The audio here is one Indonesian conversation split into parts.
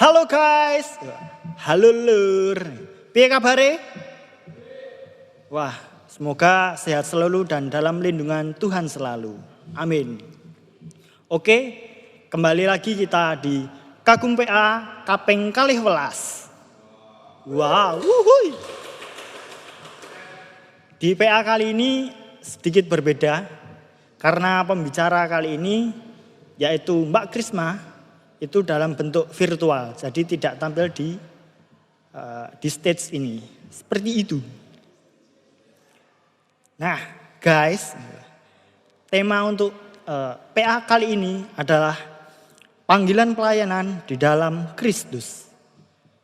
Halo guys, halo lur, piye kabare? Wah, semoga sehat selalu dan dalam lindungan Tuhan selalu. Amin. Oke, kembali lagi kita di Kagum PA Kaping Kalih Welas. Wow, wuhui. Di PA kali ini sedikit berbeda karena pembicara kali ini yaitu Mbak Krisma. Itu dalam bentuk virtual, jadi tidak tampil di stage ini. Seperti itu. Nah, guys, tema untuk PA kali ini adalah panggilan pelayanan di dalam Kristus.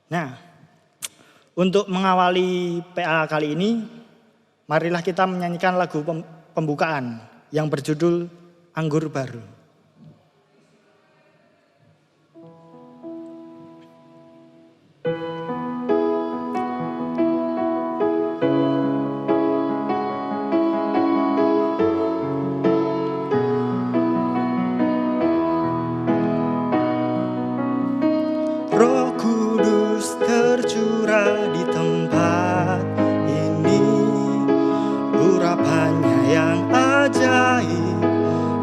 Nah, untuk mengawali PA kali ini, marilah kita menyanyikan lagu pembukaan yang berjudul Anggur Baru. Roh Kudus tercurah di tempat ini, urapannya yang ajaib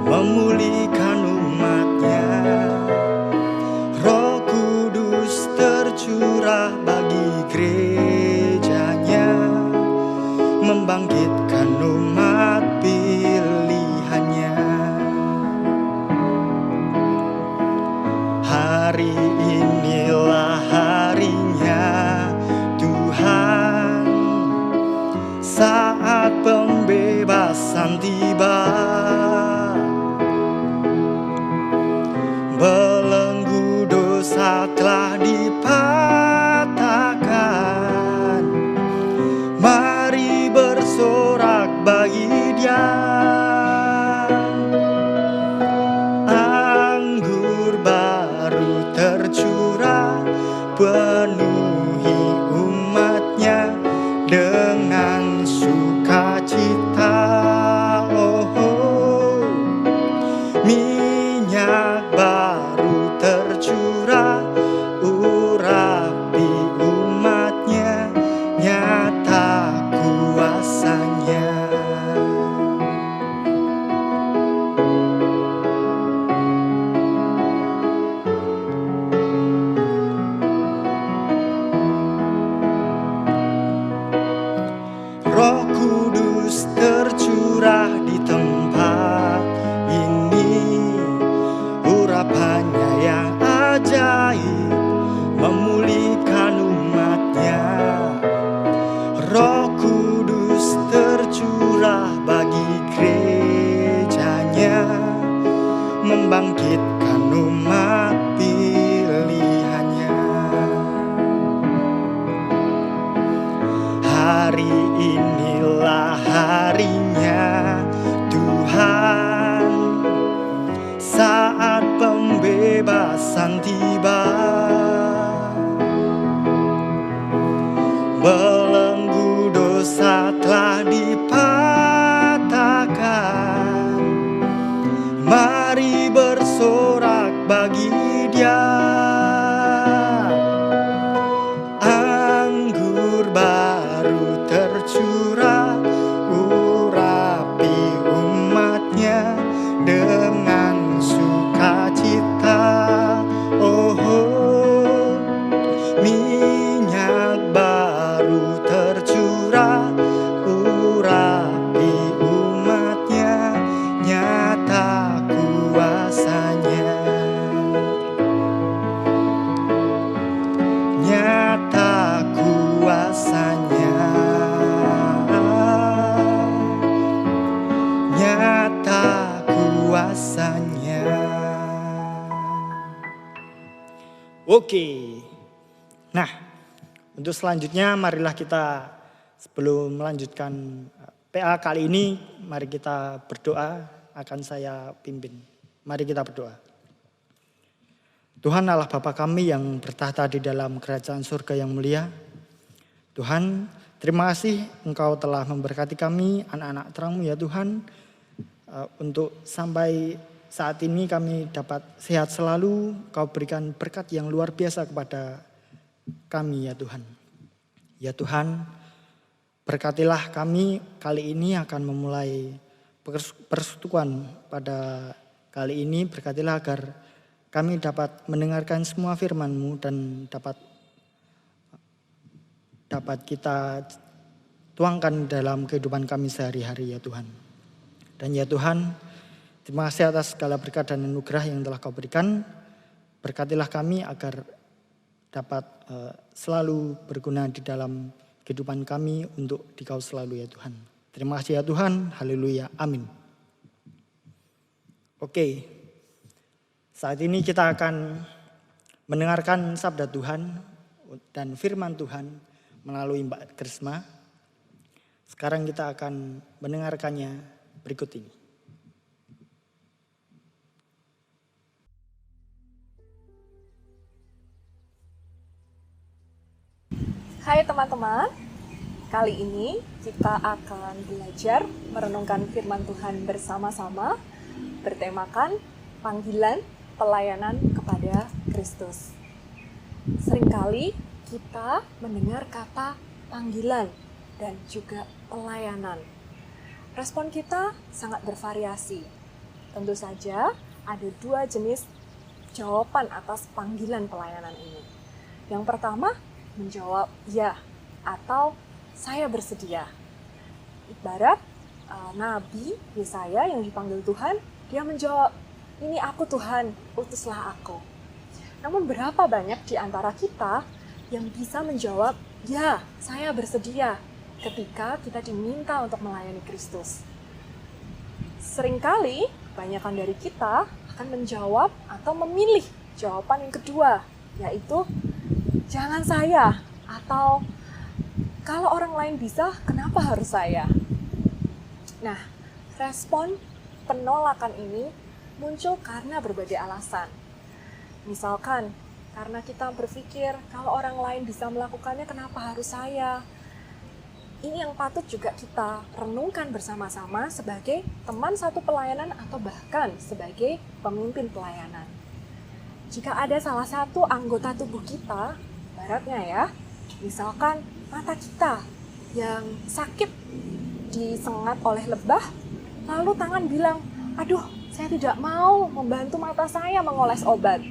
memulihkan umatnya. Roh Kudus tercurah bagi gerejanya, membangkitkan umat pilihannya. Hari inilah harinya Tuhan, saat pembebasan tiba. Belenggu dosa telah dipatahkan, mari bersorak bagi Dia. Tercurah penuhi umatnya dengan sukacita. Oh, minyak baru tercurah, urapi umatnya, nyata kuasanya. Roh Kudus tercurah di tempat ini, urapannya yang ajaib memulihkan umatnya. Roh Kudus tercurah bagi gerejanya, membangkitkan umat pilihannya. Hari inilah harinya Tuhan, saat pembebasan tiba. Belenggu dosa telah dipatahkan, mari bersorak bagi Dia. Anggur baru tercurah, urapi umatnya dengan sukacita. Oh, minyak baru tercurah, urapi umatnya, nyata kuasanya. Nyata kuasanya, nyata kuasanya. Oke, nah untuk selanjutnya marilah kita sebelum melanjutkan PA kali ini, mari kita berdoa, akan saya pimpin. Mari kita berdoa. Tuhan Allah Bapa kami yang bertahta di dalam kerajaan surga yang mulia. Tuhan, terima kasih Engkau telah memberkati kami, anak-anak terang-Mu ya Tuhan, untuk sampai saat ini kami dapat sehat selalu, Kau berikan berkat yang luar biasa kepada kami ya Tuhan. Ya Tuhan, berkatilah kami kali ini akan memulai persekutuan pada kali ini. Berkatilah agar kami dapat mendengarkan semua firman-Mu dan dapat kita tuangkan dalam kehidupan kami sehari-hari ya Tuhan. Dan ya Tuhan, terima kasih atas segala berkat dan anugerah yang telah Kau berikan. Berkatilah kami agar dapat selalu berguna di dalam kehidupan kami untuk di-Kau selalu ya Tuhan. Terima kasih ya Tuhan. Haleluya. Amin. Oke. Saat ini kita akan mendengarkan sabda Tuhan dan firman Tuhan melalui Mbak Krisma. Sekarang kita akan mendengarkannya berikut ini. Hai teman-teman, kali ini kita akan belajar merenungkan firman Tuhan bersama-sama bertemakan panggilan pelayanan kepada Kristus. Seringkali kita mendengar kata panggilan dan juga pelayanan. Respon kita sangat bervariasi. Tentu saja ada dua jenis jawaban atas panggilan pelayanan ini. Yang pertama, menjawab ya atau saya bersedia. Ibarat Nabi Yesaya yang dipanggil Tuhan, dia menjawab, ini aku Tuhan, utuslah aku. Namun berapa banyak di antara kita yang bisa menjawab, ya saya bersedia ketika kita diminta untuk melayani Kristus. Seringkali, kebanyakan dari kita akan menjawab atau memilih jawaban yang kedua, yaitu jangan saya, atau kalau orang lain bisa, kenapa harus saya? Nah, respon penolakan ini muncul karena berbagai alasan. Misalkan, karena kita berpikir kalau orang lain bisa melakukannya, kenapa harus saya? Ini yang patut juga kita renungkan bersama-sama sebagai teman satu pelayanan atau bahkan sebagai pemimpin pelayanan. Jika ada salah satu anggota tubuh kita, baratnya ya, misalkan mata kita yang sakit disengat oleh lebah, lalu tangan bilang, aduh saya tidak mau membantu mata saya mengoles obat.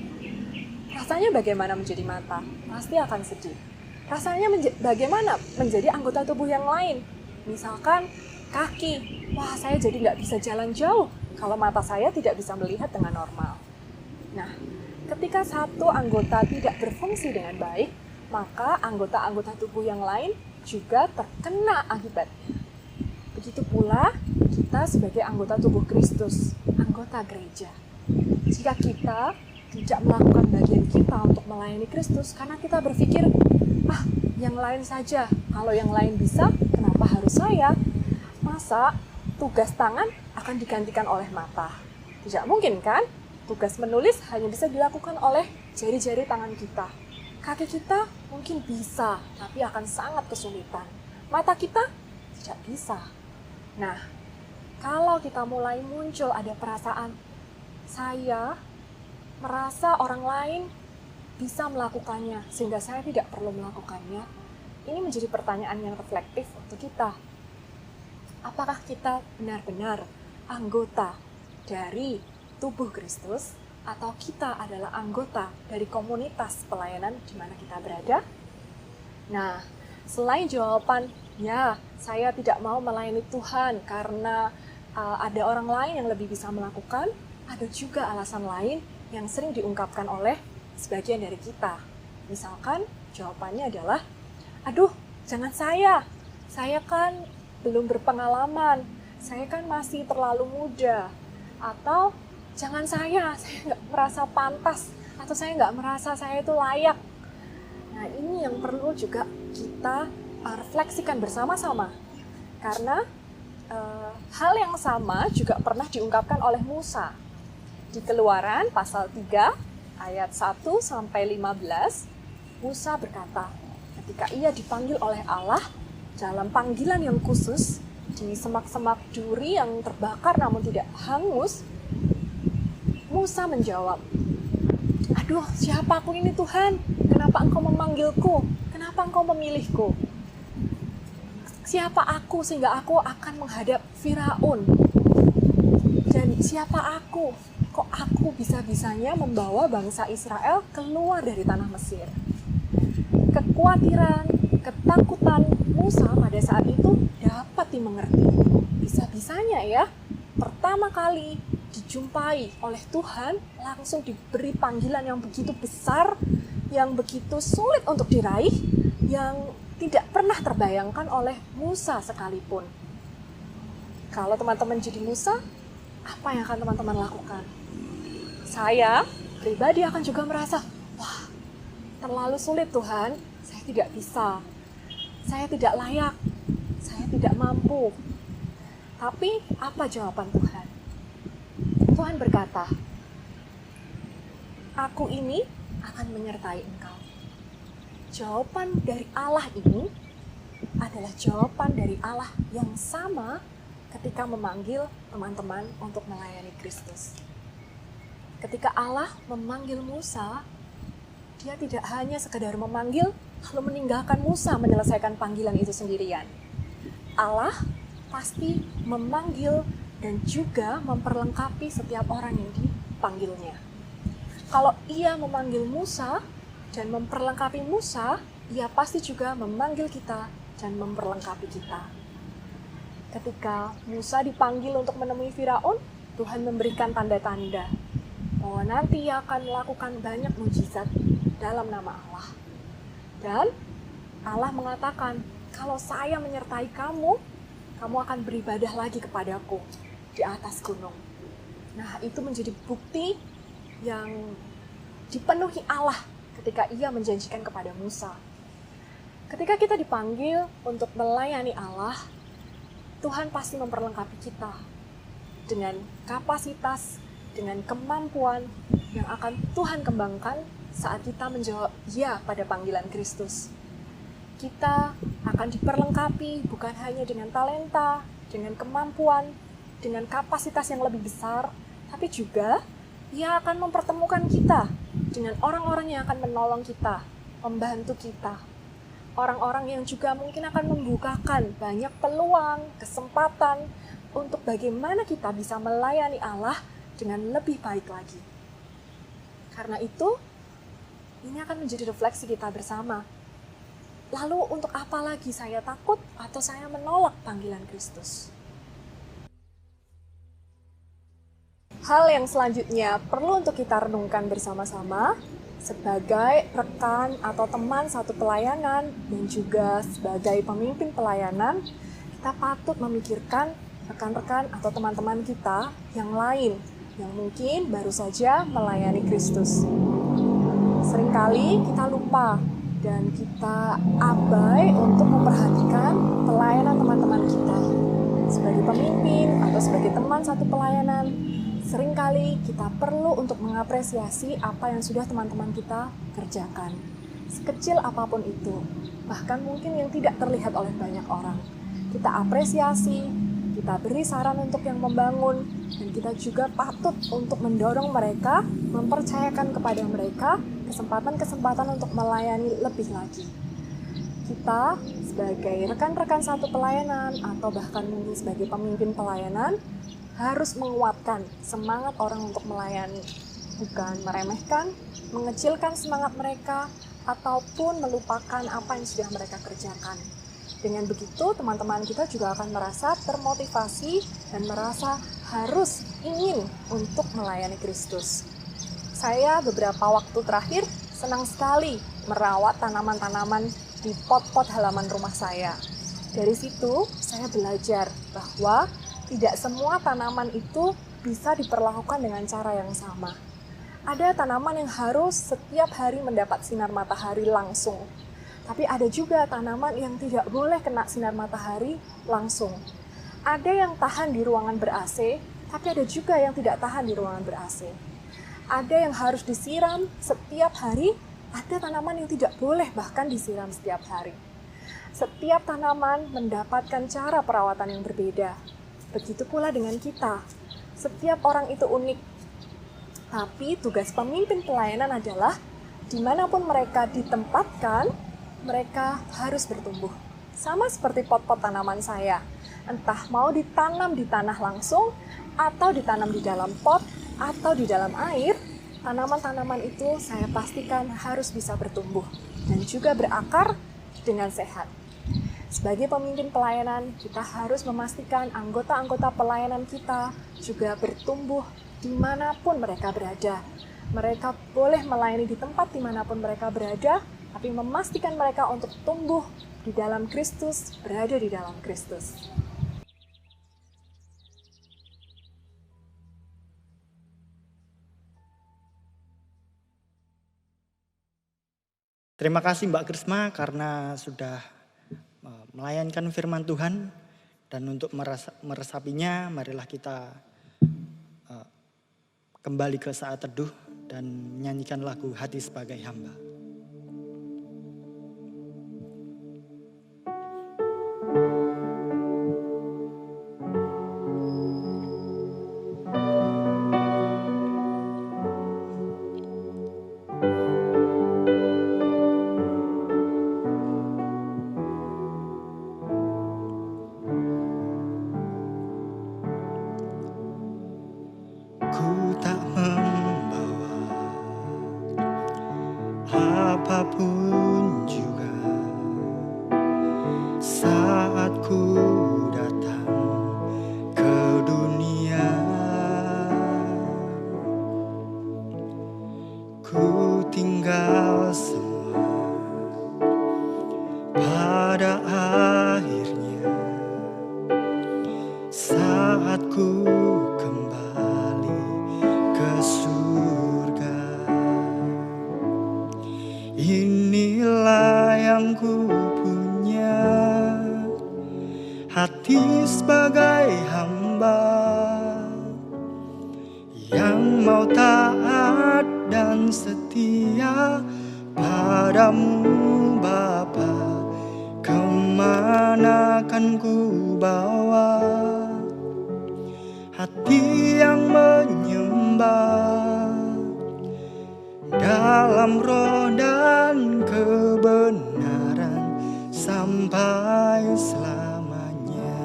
Rasanya bagaimana menjadi mata? Pasti akan sedih. Rasanya bagaimana menjadi anggota tubuh yang lain? Misalkan kaki, wah saya jadi nggak bisa jalan jauh kalau mata saya tidak bisa melihat dengan normal. Nah, ketika satu anggota tidak berfungsi dengan baik, maka anggota-anggota tubuh yang lain juga terkena akibatnya. Begitu pula kita sebagai anggota tubuh Kristus, anggota gereja. Jika kita tidak melakukan bagian kita untuk melayani Kristus karena kita berpikir, yang lain saja, kalau yang lain bisa, kenapa harus saya? Masa tugas tangan akan digantikan oleh mata? Tidak mungkin kan? Tugas menulis hanya bisa dilakukan oleh jari-jari tangan kita. Kaki kita mungkin bisa, tapi akan sangat kesulitan. Mata kita tidak bisa. Nah, kalau kita mulai muncul ada perasaan, saya merasa orang lain bisa melakukannya, sehingga saya tidak perlu melakukannya. Ini menjadi pertanyaan yang reflektif untuk kita. Apakah kita benar-benar anggota dari tubuh Kristus, atau kita adalah anggota dari komunitas pelayanan di mana kita berada? Nah, selain jawaban, ya saya tidak mau melayani Tuhan karena ada orang lain yang lebih bisa melakukan, ada juga alasan lain yang sering diungkapkan oleh sebagian dari kita. Misalkan jawabannya adalah, aduh jangan saya kan belum berpengalaman, saya kan masih terlalu muda, atau jangan saya nggak merasa pantas, atau saya nggak merasa saya itu layak. Nah ini yang perlu juga kita refleksikan bersama-sama, karena hal yang sama juga pernah diungkapkan oleh Musa. Di Keluaran pasal 3 ayat 1-15, Musa berkata, ketika ia dipanggil oleh Allah dalam panggilan yang khusus di semak-semak duri yang terbakar namun tidak hangus, Musa menjawab, "Aduh, siapa aku ini Tuhan? Kenapa engkau memanggilku? Kenapa engkau memilihku? Siapa aku sehingga aku akan menghadap Firaun? Dan siapa aku? Kok aku bisa-bisanya membawa bangsa Israel keluar dari tanah Mesir?" Kekhawatiran, ketakutan Musa pada saat itu dapat dimengerti. Bisa-bisanya ya, pertama kali dijumpai oleh Tuhan, langsung diberi panggilan yang begitu besar, yang begitu sulit untuk diraih, yang tidak pernah terbayangkan oleh Musa sekalipun. Kalau teman-teman jadi Musa, apa yang akan teman-teman lakukan? Saya pribadi akan juga merasa, wah, terlalu sulit Tuhan, saya tidak bisa, saya tidak layak, saya tidak mampu. Tapi apa jawaban Tuhan? Tuhan berkata, "Aku ini akan menyertai engkau." Jawaban dari Allah ini adalah jawaban dari Allah yang sama ketika memanggil teman-teman untuk melayani Kristus. Ketika Allah memanggil Musa, Dia tidak hanya sekedar memanggil lalu meninggalkan Musa menyelesaikan panggilan itu sendirian. Allah pasti memanggil dan juga memperlengkapi setiap orang yang dipanggilnya. Kalau Ia memanggil Musa dan memperlengkapi Musa, Ia pasti juga memanggil kita dan memperlengkapi kita. Ketika Musa dipanggil untuk menemui Firaun, Tuhan memberikan tanda-tanda bahwa nanti Ia akan melakukan banyak mujizat dalam nama Allah. Dan Allah mengatakan, kalau saya menyertai kamu, kamu akan beribadah lagi kepadaku di atas gunung. Nah, itu menjadi bukti yang dipenuhi Allah ketika Ia menjanjikan kepada Musa. Ketika kita dipanggil untuk melayani Allah, Tuhan pasti memperlengkapi kita dengan kapasitas, dengan kemampuan yang akan Tuhan kembangkan saat kita menjawab ya pada panggilan Kristus. Kita akan diperlengkapi bukan hanya dengan talenta, dengan kemampuan, dengan kapasitas yang lebih besar, tapi juga Ia akan mempertemukan kita dengan orang-orang yang akan menolong kita, membantu kita. Orang-orang yang juga mungkin akan membukakan banyak peluang, kesempatan untuk bagaimana kita bisa melayani Allah dengan lebih baik lagi. Karena itu, ini akan menjadi refleksi kita bersama. Lalu untuk apa lagi saya takut atau saya menolak panggilan Kristus? Hal yang selanjutnya perlu untuk kita renungkan bersama-sama sebagai rekan atau teman satu pelayanan dan juga sebagai pemimpin pelayanan, kita patut memikirkan rekan-rekan atau teman-teman kita yang lain yang mungkin baru saja melayani Kristus. Seringkali kita lupa dan kita abai untuk memperhatikan pelayanan teman-teman kita. Sebagai pemimpin atau sebagai teman satu pelayanan, seringkali kita perlu untuk mengapresiasi apa yang sudah teman-teman kita kerjakan. Sekecil apapun itu, bahkan mungkin yang tidak terlihat oleh banyak orang. Kita apresiasi, kita beri saran untuk yang membangun, dan kita juga patut untuk mendorong mereka, mempercayakan kepada mereka kesempatan-kesempatan untuk melayani lebih lagi. Kita sebagai rekan-rekan satu pelayanan atau bahkan mungkin sebagai pemimpin pelayanan harus menguatkan semangat orang untuk melayani, bukan meremehkan, mengecilkan semangat mereka, ataupun melupakan apa yang sudah mereka kerjakan. Dengan begitu, teman-teman kita juga akan merasa termotivasi dan merasa harus ingin untuk melayani Kristus. Saya beberapa waktu terakhir senang sekali merawat tanaman-tanaman di pot-pot halaman rumah saya. Dari situ, saya belajar bahwa tidak semua tanaman itu bisa diperlakukan dengan cara yang sama. Ada tanaman yang harus setiap hari mendapat sinar matahari langsung. Tapi ada juga tanaman yang tidak boleh kena sinar matahari langsung. Ada yang tahan di ruangan ber-AC, tapi ada juga yang tidak tahan di ruangan ber-AC. Ada yang harus disiram setiap hari, ada tanaman yang tidak boleh bahkan disiram setiap hari. Setiap tanaman mendapatkan cara perawatan yang berbeda. Begitu pula dengan kita. Setiap orang itu unik. Tapi tugas pemimpin pelayanan adalah dimanapun mereka ditempatkan, mereka harus bertumbuh. Sama seperti pot-pot tanaman saya. Entah mau ditanam di tanah langsung, atau ditanam di dalam pot, atau di dalam air, tanaman-tanaman itu saya pastikan harus bisa bertumbuh dan juga berakar dengan sehat. Sebagai pemimpin pelayanan, kita harus memastikan anggota-anggota pelayanan kita juga bertumbuh dimanapun mereka berada. Mereka boleh melayani di tempat dimanapun mereka berada, tapi memastikan mereka untuk tumbuh di dalam Kristus, berada di dalam Kristus. Terima kasih Mbak Krisma karena sudah melayankan firman Tuhan, dan untuk meresapinya marilah kita kembali ke saat teduh dan menyanyikan lagu Hati Sebagai Hamba. Ku tak membawa apapun juga saat ku datang ke dunia. Ku tinggal semua pada akhirnya saat ku kembali ke surga. Inilah yang ku punya, hati sebagai hamba yang mau taat dan setia padamu Bapa. Kemana kan ku bawa hati yang menyembah dalam roh dan kebenaran sampai selamanya.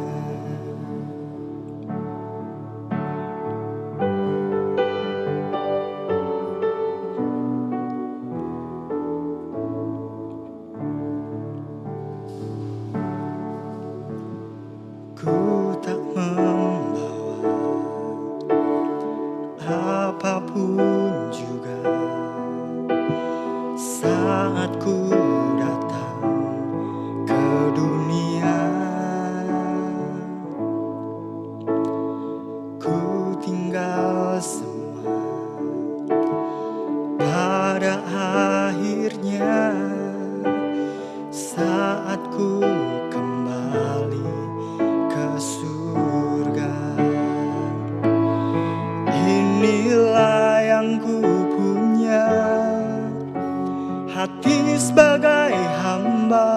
Ku tak membawa apapun juga saat ku datang ke dunia. Ku tinggal semua pada akhirnya saat ku kembali ke surga. Inilah yang ku punya, hati sebagai hamba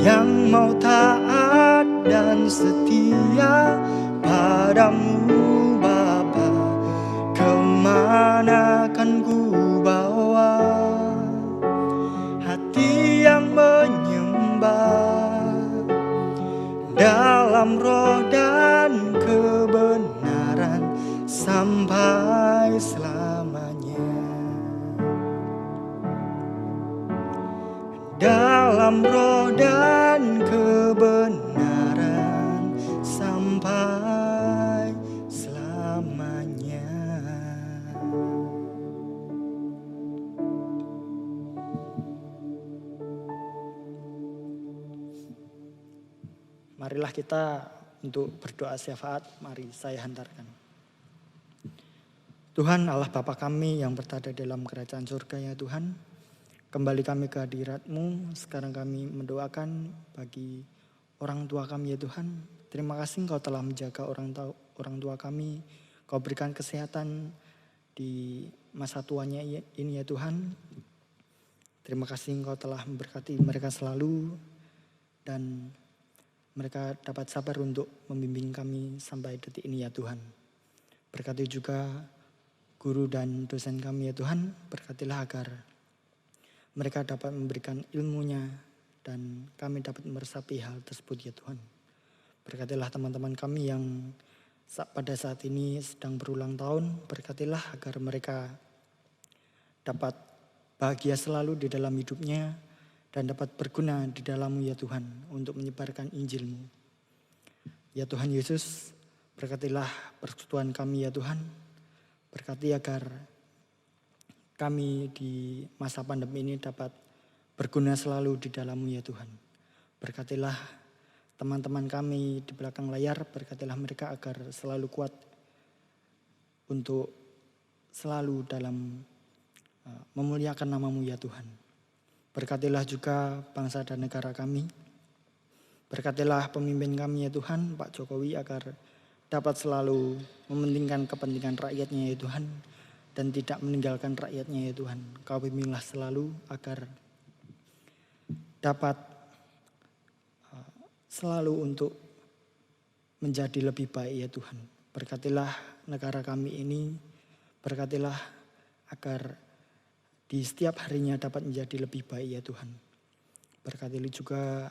yang mau taat dan setia padamu Bapa. Kemana kan ku bawa hati yang menyembah dalam roh dan kebenaran sampai selamanya. Dalam roh dan kebenaran sampai selamanya. Marilah kita untuk berdoa syafaat, mari saya hantarkan. Tuhan Allah Bapa kami yang berada dalam kerajaan surga, ya Tuhan, kembali kami ke hadirat-Mu. Sekarang kami mendoakan bagi orang tua kami, ya Tuhan. Terima kasih Engkau telah menjaga orang tua kami. Kau berikan kesehatan di masa tuanya ini, ya Tuhan. Terima kasih Engkau telah memberkati mereka selalu, dan mereka dapat sabar untuk membimbing kami sampai detik ini, ya Tuhan. Berkati juga guru dan dosen kami ya Tuhan, berkatilah agar mereka dapat memberikan ilmunya dan kami dapat meresapi hal tersebut ya Tuhan. Berkatilah teman-teman kami yang pada saat ini sedang berulang tahun, berkatilah agar mereka dapat bahagia selalu di dalam hidupnya dan dapat berguna di dalam-Mu ya Tuhan untuk menyebarkan Injil-Mu. Ya Tuhan Yesus, berkatilah persekutuan kami ya Tuhan. Berkati agar kami di masa pandemi ini dapat berguna selalu di dalam-Mu ya Tuhan. Berkatilah teman-teman kami di belakang layar, berkatilah mereka agar selalu kuat untuk selalu dalam memuliakan nama-Mu ya Tuhan. Berkatilah juga bangsa dan negara kami. Berkatilah pemimpin kami ya Tuhan, Pak Jokowi, agar dapat selalu mementingkan kepentingan rakyatnya ya Tuhan. Dan tidak meninggalkan rakyatnya ya Tuhan. Kau bimbinglah selalu agar dapat selalu untuk menjadi lebih baik ya Tuhan. Berkatilah negara kami ini, berkatilah agar di setiap harinya dapat menjadi lebih baik ya Tuhan. Berkatilah juga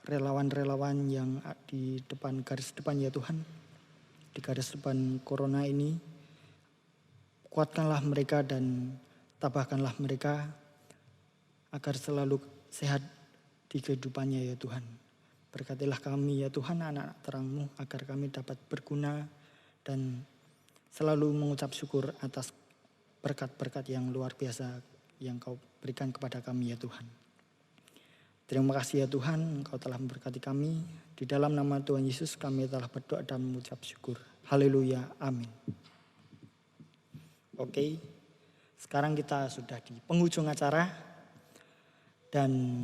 relawan-relawan yang di depan garis depan ya Tuhan. Di garis depan corona ini, kuatkanlah mereka dan tabahkanlah mereka agar selalu sehat di kehidupannya ya Tuhan. Berkatilah kami ya Tuhan, anak-anak terang-Mu, agar kami dapat berguna dan selalu mengucap syukur atas berkat-berkat yang luar biasa yang Kau berikan kepada kami ya Tuhan. Terima kasih ya Tuhan, Engkau telah memberkati kami. Di dalam nama Tuhan Yesus kami telah berdoa dan mengucap syukur. Haleluya, amin. Oke, sekarang kita sudah di penghujung acara. Dan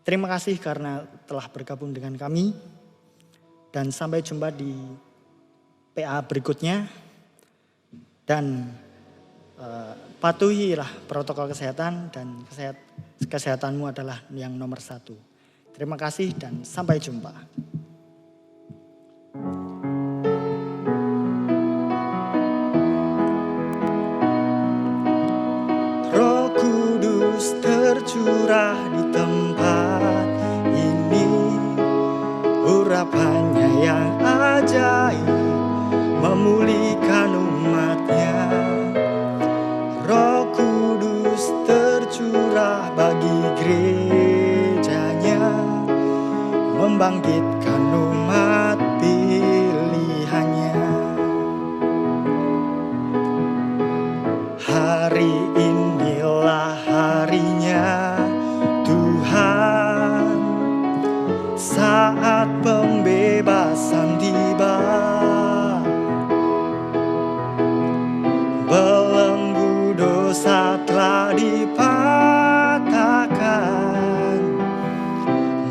terima kasih karena telah bergabung dengan kami. Dan sampai jumpa di PA berikutnya. Dan patuhilah protokol kesehatan dan kesehatanmu adalah yang nomor 1. Terima kasih dan sampai jumpa. Roh Kudus tercurah di tempat ini, urapannya yang ajaib memulihkan umatnya. Roh Kudus tercurah bagi gerejanya, membangkitkan umat pilihannya. Hari inilah harinya Tuhan, saat pembebasan tiba. Belenggu dosa telah dipatahkan,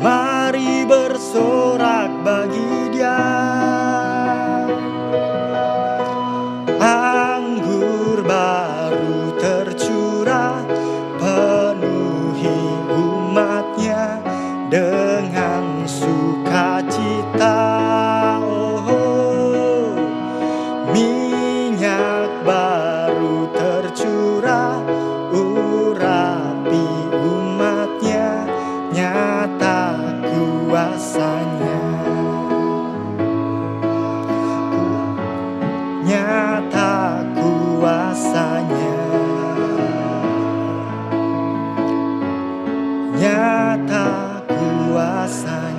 mari bersorak bagi Dia. Anggur baru tercurah, penuhi umatnya dengan sukacita. Oh, minyak baru tercurah, urapi umatnya, nyata kuasanya. Nyata kuasanya, nyata kuasanya.